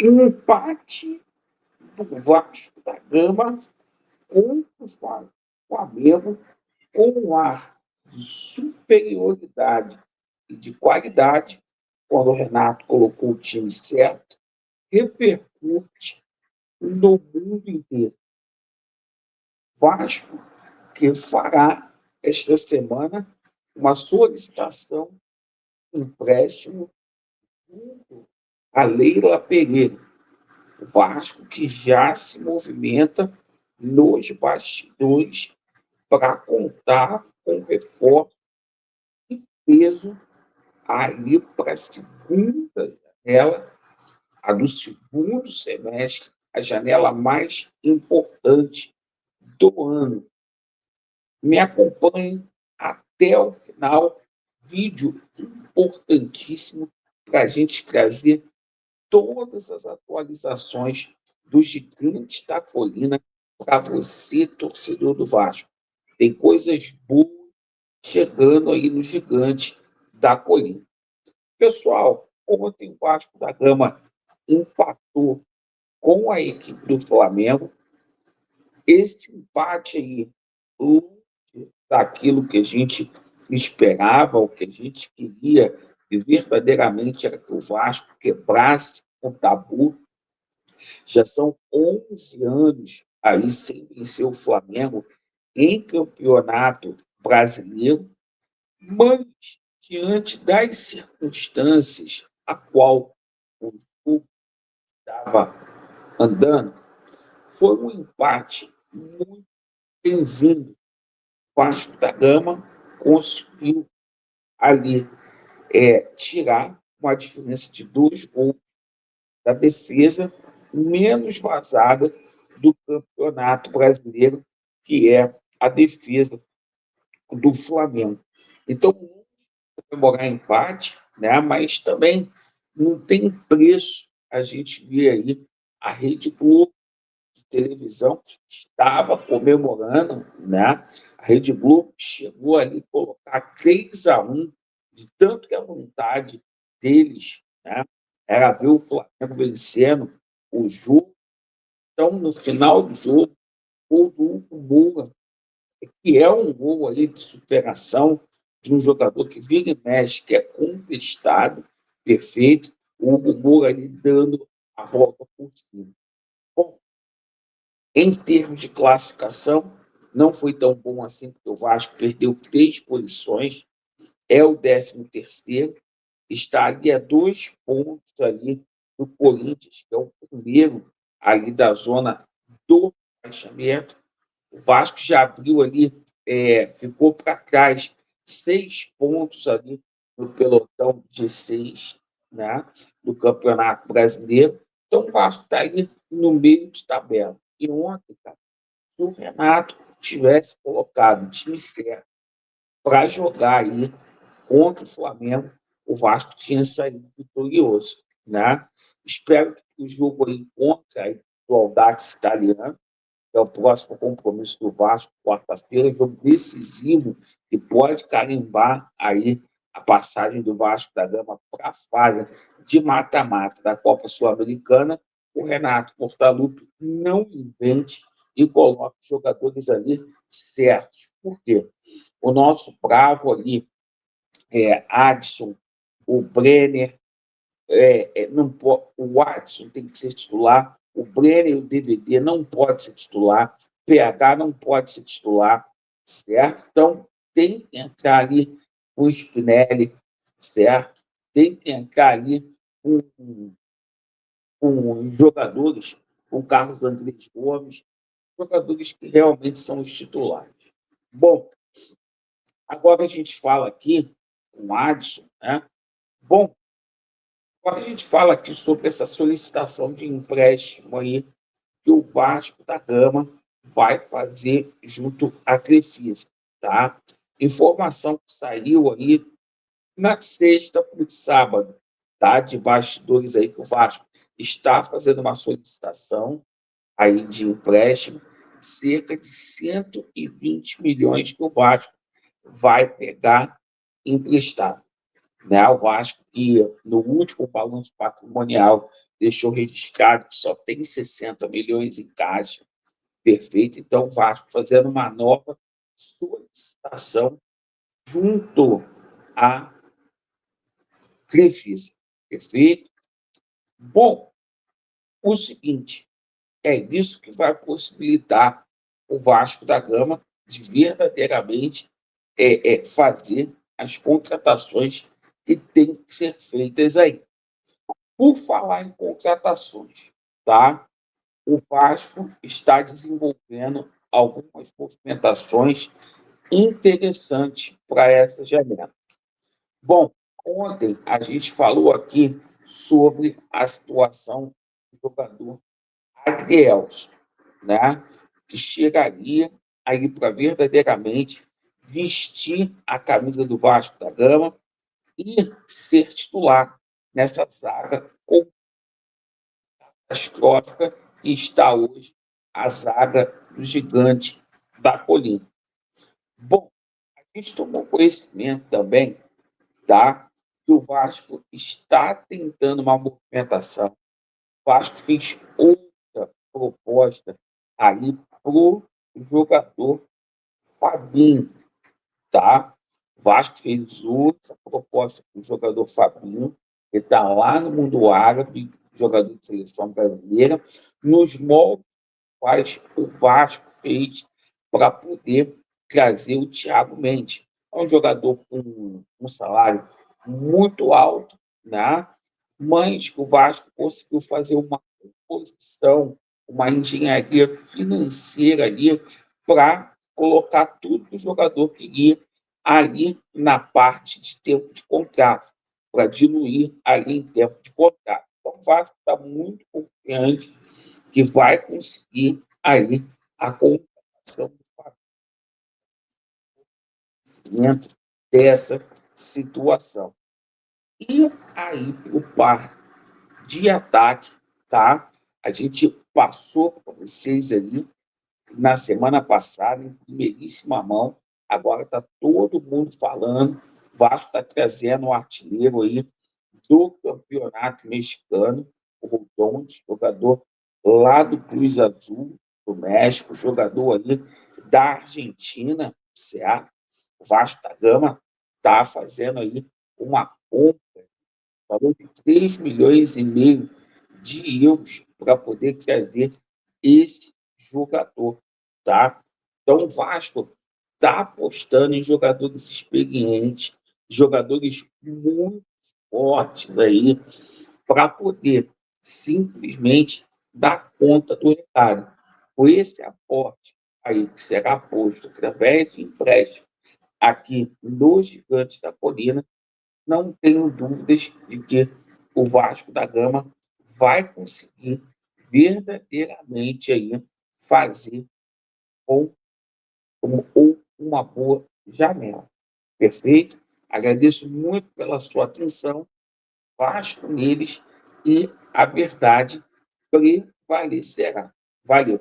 Um empate do Vasco da Gama contra o Flamengo com um ar de superioridade e de qualidade, quando o Renato colocou o time certo, repercute no mundo inteiro. Vasco que fará esta semana uma solicitação de empréstimo a Leila Pereira. O Vasco que já se movimenta nos bastidores para contar com reforço de peso aí para a segunda janela, a do segundo semestre, a janela mais importante do ano. Me acompanhe até o final, vídeo importantíssimo para a gente trazer todas as atualizações dos gigantes da colina para você, torcedor do Vasco. Tem coisas boas chegando aí no gigante da colina. Pessoal, ontem o Vasco da Gama empatou com a equipe do Flamengo. Esse empate aí, daquilo que a gente esperava, o que a gente queria, e verdadeiramente era que o Vasco quebrasse o tabu. Já são 11 anos aí sem vencer o Flamengo em campeonato brasileiro, mas diante das circunstâncias a qual o clube estava andando, foi um empate muito bem-vindo. O Vasco da Gama conseguiu ali tirar uma diferença de 2 gols da defesa menos vazada do Campeonato Brasileiro, que é a defesa do Flamengo. Então, comemorar empate, né? Mas também não tem preço a gente ver aí a Rede Globo de televisão que estava comemorando, né? A Rede Globo chegou ali a colocar 3-1, de tanto que a vontade deles, né, era ver o Flamengo vencendo o jogo. Então, no final do jogo, o Hugo Moura, que é um gol aí de superação de um jogador que vira e mexe, que é contestado, perfeito, o Hugo Moura ali dando a volta por cima. Bom, em termos de classificação, não foi tão bom assim, porque o Vasco perdeu 3 posições, é o 13º, está ali a 2 pontos ali do Corinthians, que é o primeiro ali da zona do rebaixamento. O Vasco já abriu ali, ficou para trás 6 pontos ali no pelotão G6, né, do Campeonato Brasileiro. Então, o Vasco está ali no meio de tabela. E ontem, cara, se o Renato tivesse colocado o time certo para jogar aí contra o Flamengo, o Vasco tinha saído vitorioso, né? Espero que o jogo aí contra o Audax Italiano, que é o próximo compromisso do Vasco, quarta-feira, jogo decisivo que pode carimbar aí a passagem do Vasco da Gama para a fase de mata-mata da Copa Sul-Americana. O Renato Portaluppi não invente e coloca os jogadores ali certos. Por quê? O nosso bravo ali, Adson, o Brenner, não pode, o Adson tem que ser titular, o Brenner e o DVD não pode ser titular, PH não pode ser titular, certo? Então, tem que entrar ali o Spinelli, certo? Tem que entrar ali com jogadores, com Carlos Andrés Gomes, jogadores que realmente são os titulares. Bom, agora a gente fala aqui com o Adson, né? Bom, agora a gente fala aqui sobre essa solicitação de empréstimo aí que o Vasco da Gama vai fazer junto à Crefisa, tá? Informação que saiu aí na sexta para o sábado, tá? De bastidores aí que o Vasco está fazendo uma solicitação aí de empréstimo, cerca de 120 milhões que o Vasco vai pegar emprestado. né? O Vasco, que no último balanço patrimonial deixou registrado que só tem 60 milhões em caixa, perfeito. Então, o Vasco fazendo uma nova solicitação junto à Crefisa, perfeito? Bom, o seguinte, é isso que vai possibilitar o Vasco da Gama de verdadeiramente fazer as contratações que têm que ser feitas aí. Por falar em contratações, tá? O Vasco está desenvolvendo algumas movimentações interessantes para essa janela. Bom, ontem a gente falou aqui sobre a situação do jogador Adrielson, né? Que chegaria aí para verdadeiramente vestir a camisa do Vasco da Gama e ser titular nessa zaga catastrófica que está hoje a zaga do Gigante da Colina. Bom, a gente tomou conhecimento também, tá? Que o Vasco está tentando uma movimentação. O Vasco fez outra proposta ali para o jogador Fabinho, tá? O Vasco fez outra proposta para o jogador Fabinho, que está lá no mundo árabe, jogador de seleção brasileira, nos moldes quais o Vasco fez para poder trazer o Thiago Mendes. É um jogador com um salário muito alto, né? Mas o Vasco conseguiu fazer uma composição, uma engenharia financeira ali para colocar tudo que o jogador queria ali na parte de tempo de contrato, para diluir ali em tempo de contrato. Então, o Vasco está muito confiante que vai conseguir aí a contratação dentro dessa situação. E aí, para o par de ataque, tá? A gente passou para vocês ali na semana passada, em primeiríssima mão. Agora está todo mundo falando. O Vasco está trazendo um artilheiro aí do campeonato mexicano, o Rodon, jogador lá do Cruz Azul, do México, jogador ali da Argentina, certo? O Vasco da Gama está fazendo aí uma compra, valor de 3 milhões e meio de euros para poder trazer esse jogador, tá? Então, o Vasco está apostando em jogadores experientes, jogadores muito fortes aí, para poder simplesmente dar conta do recado. Com esse aporte aí que será posto através de empréstimo aqui nos Gigantes da Colina, não tenho dúvidas de que o Vasco da Gama vai conseguir verdadeiramente aí fazer ou uma boa janela. Perfeito? Agradeço muito pela sua atenção. Vasco neles e a verdade prevalecerá. Valeu.